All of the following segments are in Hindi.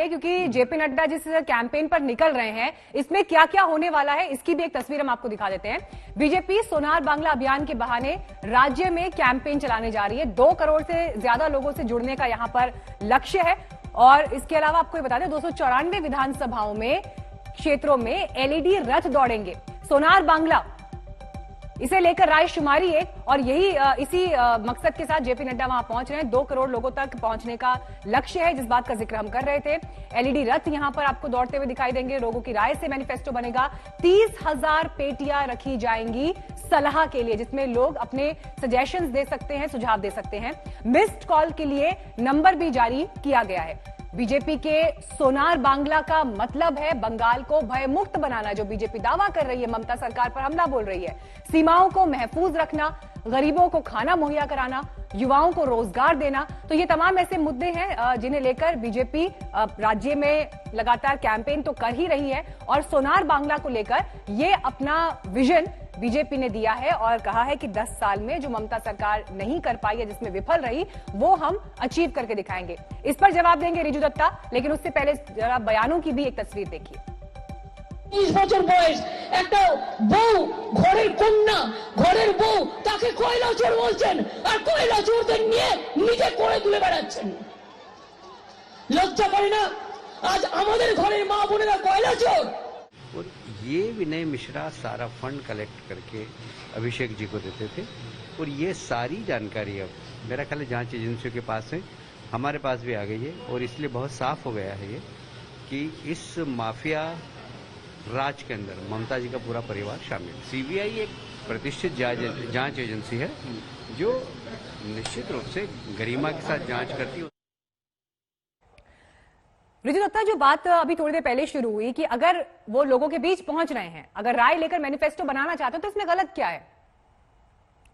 जाइए, क्योंकि जेपी नड्डा जिस कैंपेन पर निकल रहे हैं इसमें क्या क्या होने वाला है इसकी भी एक तस्वीर हम आपको दिखा देते हैं। बीजेपी सोनार बांग्ला अभियान के बहाने राज्य में कैंपेन चलाने जा रही है। 2 करोड़ से ज्यादा लोगों से जुड़ने का यहां पर लक्ष्य है। और इसके अलावा आपको ये बता दें 294 विधानसभाओं में क्षेत्रों में एलईडी रथ दौड़ेंगे। सोनार बांग्ला इसे लेकर रायशुमारी है और यही इसी मकसद के साथ जेपी नड्डा वहां पहुंच रहे हैं। 2 करोड़ लोगों तक पहुंचने का लक्ष्य है, जिस बात का जिक्र हम कर रहे थे। एलईडी रथ यहां पर आपको दौड़ते हुए दिखाई देंगे। लोगों की राय से मैनिफेस्टो बनेगा। 30,000 पेटियां रखी जाएंगी सलाह के लिए, जिसमें लोग अपने सजेशंस दे सकते हैं, सुझाव दे सकते हैं। मिस्ड कॉल के लिए नंबर भी जारी किया गया है। बीजेपी के सोनार बांग्ला का मतलब है बंगाल को भयमुक्त बनाना, जो बीजेपी दावा कर रही है, ममता सरकार पर हमला बोल रही है। सीमाओं को महफूज रखना, गरीबों को खाना मुहैया कराना, युवाओं को रोजगार देना। तो ये तमाम ऐसे मुद्दे हैं जिन्हें लेकर बीजेपी राज्य में लगातार कैंपेन तो कर ही रही है। और सोनार बांग्ला को लेकर ये अपना विजन बीजेपी ने दिया है और कहा है कि 10 साल में जो ममता सरकार नहीं कर पाई है, जिसमें विफल रही, वो हम अचीव करके दिखाएंगे। इस पर जवाब देंगे रिजू दत्ता, लेकिन उससे पहले जरा बयानों की भी एक तस्वीर देखिए। 30 বছর বয়স একটা বউ, ঘরের কন্যা, ঘরের বউ, তাকে কয়লা চোর বলছেন আর কয়লা চোরদের নিয়ে নিজে করে তুলে বেড়াচ্ছেন। লজ্জা করে না? আজ আমাদের ঘরের মা বোনেরা কয়লা চোর। और ये विनय मिश्रा सारा फंड कलेक्ट करके अभिषेक जी को देते थे और ये सारी जानकारी अब मेरा ख्याल है जांच एजेंसियों के पास है, हमारे पास भी आ गई है। और इसलिए बहुत साफ हो गया है ये कि इस माफिया राज के अंदर ममता जी का पूरा परिवार शामिल। सीबीआई एक प्रतिष्ठित जांच एजेंसी है जो निश्चित रूप से गरिमा के साथ जांच करती है। रिजू दत्ता, जो बात अभी थोड़ी देर पहले शुरू हुई कि अगर वो लोगों के बीच पहुंच रहे हैं, अगर राय लेकर मैनिफेस्टो बनाना चाहते हो तो इसमें गलत क्या है?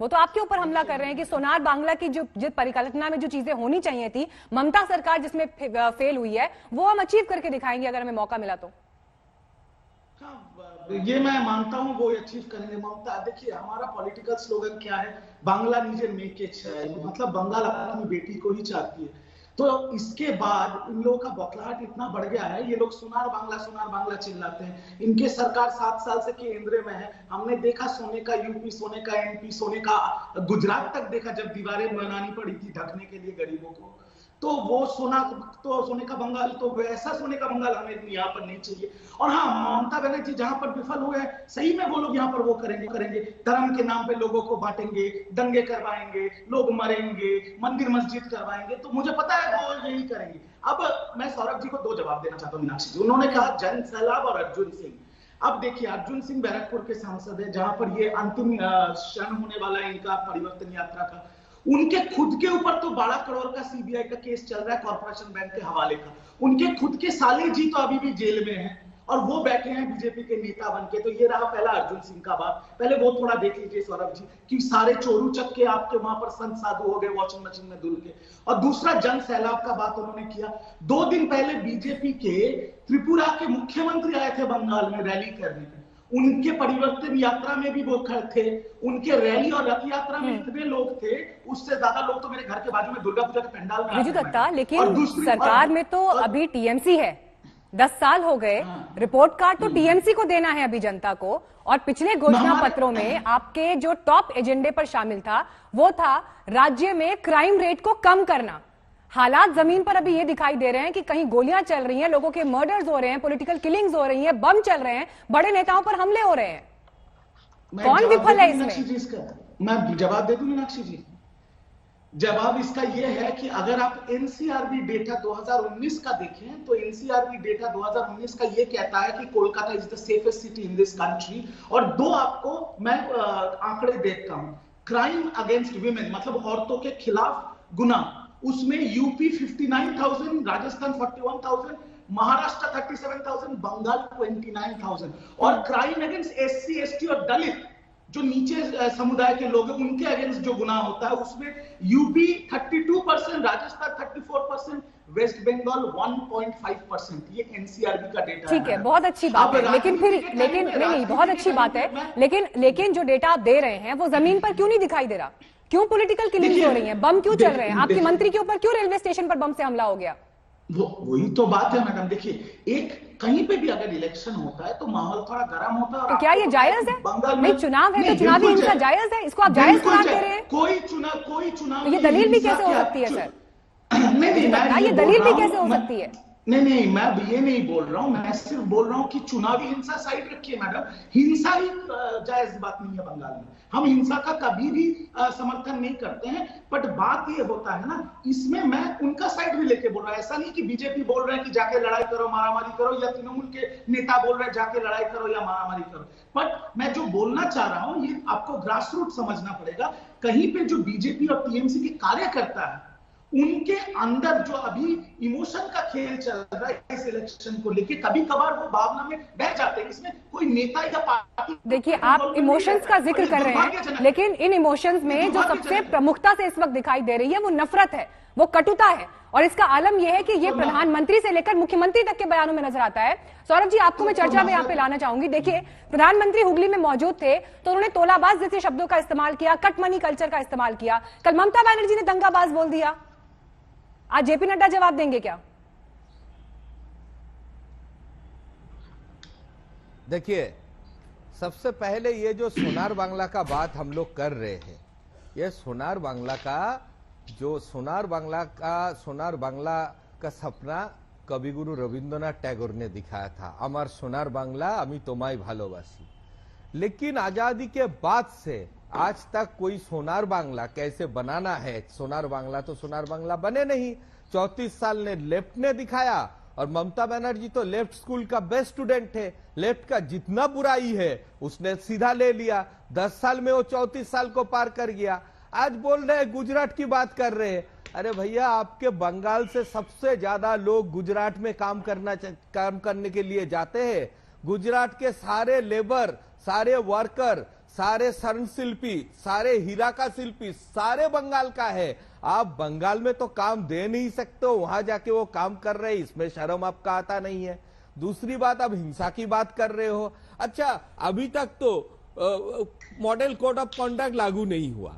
वो तो आपके ऊपर हमला कर रहे हैं कि सोनार बांग्ला की जो परिकल्पना में जो चीजें होनी चाहिए थी, ममता सरकार जिसमें फेल हुई है, वो हम अचीव करके दिखाएंगे अगर हमें मौका मिला तो। ये मैं मानता हूं वो अचीव करेंगे। ममता, देखिए हमारा पॉलिटिकल स्लोगन क्या है, बांग्ला निजे मेके छे, मतलब बंगाल अपनी बेटी को ही चाहती है। तो इसके बाद इन लोगों का बौखलाहट इतना बढ़ गया है, ये लोग सोनार बांग्ला चिल्लाते हैं। इनके सरकार 7 साल से केंद्र में है। हमने देखा सोने का यूपी, सोने का एमपी, सोने का गुजरात तक देखा, जब दीवारें बनानी पड़ी थी ढकने के लिए गरीबों को। तो वो सोने का बंगाल, तो वैसा सोने का बंगाल हमें यहाँ पर नहीं चाहिए। और हाँ, ममता बनर्जी जहां पर विफल हुए हैं, सही में वो लोग यहाँ पर वो करेंगे, धर्म के नाम पे लोगों को बांटेंगे, दंगे करवाएंगे, लोग मरेंगे, मंदिर मस्जिद करवाएंगे। तो मुझे पता है वो यही करेंगे। अब मैं सौरभ जी को 2 जवाब देना चाहता हूँ। मीनाक्षी जी, उन्होंने कहा जन सैलाब और अर्जुन सिंह। अब देखिए, अर्जुन सिंह बैरकपुर के सांसद है, जहां पर ये अंतिम क्षण होने वाला है इनका परिवर्तन यात्रा का। उनके खुद के ऊपर तो 12 करोड़ का सीबीआई का केस चल रहा है कॉर्पोरेशन बैंक के हवाले का। उनके खुद के साले जी तो अभी भी जेल में हैं और वो बैठे हैं बीजेपी के नेता बनके। तो ये रहा पहला अर्जुन सिंह का बात। पहले वो थोड़ा देख लीजिए सौरभ जी कि सारे चोरू चक्के आपके वहां पर संत साधु हो गए वॉशिंग मशीन में धुल के। और दूसरा, जन सैलाब का बात उन्होंने किया। 2 दिन पहले बीजेपी के त्रिपुरा के मुख्यमंत्री आए थे बंगाल में रैली करने। उनके परिवर्तन यात्रा में भी वो खड़े थे। उनके रैली और रथ यात्रा में इतने लोग थे, उससे ज्यादा लोग तो मेरे घर के बाजू में दुर्गा पूजा के पंडाल में। रिजू दत्ता, लेकिन सरकार में तो अभी टीएमसी है, 10 साल हो गए। रिपोर्ट कार्ड तो टीएमसी को देना है अभी जनता को। और पिछले घोषणा पत्रों में आपके जो टॉप एजेंडे पर शामिल था वो था राज्य में क्राइम रेट को कम करना। हालात जमीन पर अभी ये दिखाई दे रहे हैं कि कहीं गोलियां चल रही हैं, लोगों के मर्डर्स हो रहे हैं, पॉलिटिकल किलिंग्स हो रही हैं, बम चल रहे हैं, बड़े नेताओं पर हमले हो रहे हैं। कौन विफल है इसमें? मैं जवाब दे दूं मीनाक्षी जी। जवाब इसका यह है कि अगर आप एनसीआरबी डेटा 2019 का देखें तो एनसीआरबी डेटा 2019 का यह कहता है कि Kolkata is the safest city in this country. और 2 आपको मैं आंकड़े देखता हूं। क्राइम अगेंस्ट विमेन, मतलब औरतों के खिलाफ गुना, उसमें यूपी 59,000, राजस्थान 41,000, महाराष्ट्र 37,000, बंगाल 29,000। और क्राइम अगेंस्ट एससी, एसटी और दलित, जो नीचे समुदाय के लोग हैं, उनके अगेंस्ट जो गुनाह होता है उसमें यूपी 32%, राजस्थान 34%, वेस्ट बंगाल 1.5%। ये एनसीआरबी का डेटा है। ठीक है, बहुत अच्छी बात है, लेकिन नहीं, बहुत अच्छी बात है, लेकिन जो डेटा आप दे रहे हैं वो जमीन पर क्यों नहीं दिखाई दे रहा? क्यों पॉलिटिकल किलिंग्स हो रही हैं? बम क्यों चल रहे हैं? आपके मंत्री के ऊपर क्यों रेलवे स्टेशन पर बम से हमला हो गया? वही तो बात है मैडम। देखिए, एक कहीं पे भी अगर इलेक्शन होता है तो माहौल थोड़ा गर्म होता है। तो क्या ये जायज है? बंगाल में नहीं, चुनाव है तो चुनावी हिंसा जायज है, इसको आप जायज करार दे रहे हैं? कोई चुनाव ये दलील भी कैसे हो सकती है सर? नहीं, ये दलील भी कैसे हो सकती है? नहीं, मैं ये नहीं बोल रहा हूं। मैं सिर्फ बोल रहा हूं कि चुनावी हिंसा साइड रखिए मैडम। हिंसा ही जायज बात नहीं है बंगाल में। हम हिंसा का कभी भी समर्थन नहीं करते हैं, बट बात ये होता है ना, इसमें मैं उनका साइड भी लेके बोल रहा हूं। ऐसा नहीं कि बीजेपी बोल रहे हैं कि जाके लड़ाई करो, मारामारी करो, या तृणमूल के नेता बोल रहे हैं जाके लड़ाई करो या मारामारी करो। बट मैं जो बोलना चाह रहा हूं, ये आपको ग्रास रूट समझना पड़ेगा। कहीं पे जो बीजेपी और टीएमसी के कार्यकर्ता है, उनके अंदर जो अभी इमोशन का खेल चल रहा है इस इलेक्शन को लेके, कभी कभार वो भावना में बह जाते हैं। इसमें कोई नेता या पार्टी, देखिए, आप इमोशंस का जिक्र कर रहे हैं, लेकिन इन इमोशंस में जो सबसे प्रमुखता से इस वक्त दिखाई दे रही है वो नफरत है, वो कटुता है। और इसका आलम यह है कि ये प्रधानमंत्री से लेकर मुख्यमंत्री तक के बयानों में नजर आता है। सौरभ जी, आपको मैं चर्चा में यहाँ पे लाना चाहूंगी। देखिए, प्रधानमंत्री हुगली में मौजूद थे तो उन्होंने तोलाबाज जैसे शब्दों का इस्तेमाल किया, कट मनी कल्चर का इस्तेमाल किया। कल ममता बनर्जी ने दंगाबाज बोल दिया। आज जेपी नड्डा जवाब देंगे क्या? देखिए, सबसे पहले ये जो सोनार बांग्ला का बात हम लोग कर रहे हैं, ये सोनार बांग्ला का सपना कविगुरु रविंद्रनाथ टैगोर ने दिखाया था। अमर सोनार बांग्ला अमी तोमाय भालोबासी। लेकिन आजादी के बाद से आज तक कोई सोनार बांग्ला कैसे बनाना है, सोनार बांग्ला तो सोनार बांग्ला बने नहीं। 34 साल ने लेफ्ट ने दिखाया, और ममता बनर्जी तो लेफ्ट स्कूल का बेस्ट स्टूडेंट है। लेफ्ट का जितना बुराई है उसने सीधा ले लिया। 10 साल में वो 34 साल को पार कर गया। आज बोल रहे हैं गुजरात की बात कर रहे हैं। अरे भैया, आपके बंगाल से सबसे ज्यादा लोग गुजरात में काम करने के लिए जाते हैं। गुजरात के सारे लेबर, सारे वर्कर, सारे स्वर्ण शिल्पी, सारे हीरा का शिल्पी सारे बंगाल का है। आप बंगाल में तो काम दे नहीं सकते हो, वहां जाके वो काम कर रहे हैं, इसमें शर्म आपका आता नहीं है। दूसरी बात, अब हिंसा की बात कर रहे हो। अच्छा, अभी तक तो मॉडल कोड ऑफ कॉन्डक्ट लागू नहीं हुआ,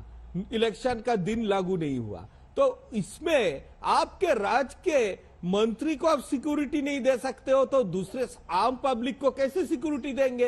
इलेक्शन का दिन लागू नहीं हुआ, तो इसमें आपके राज्य के मंत्री को आप सिक्योरिटी नहीं दे सकते हो, तो दूसरे आम पब्लिक को कैसे सिक्योरिटी देंगे?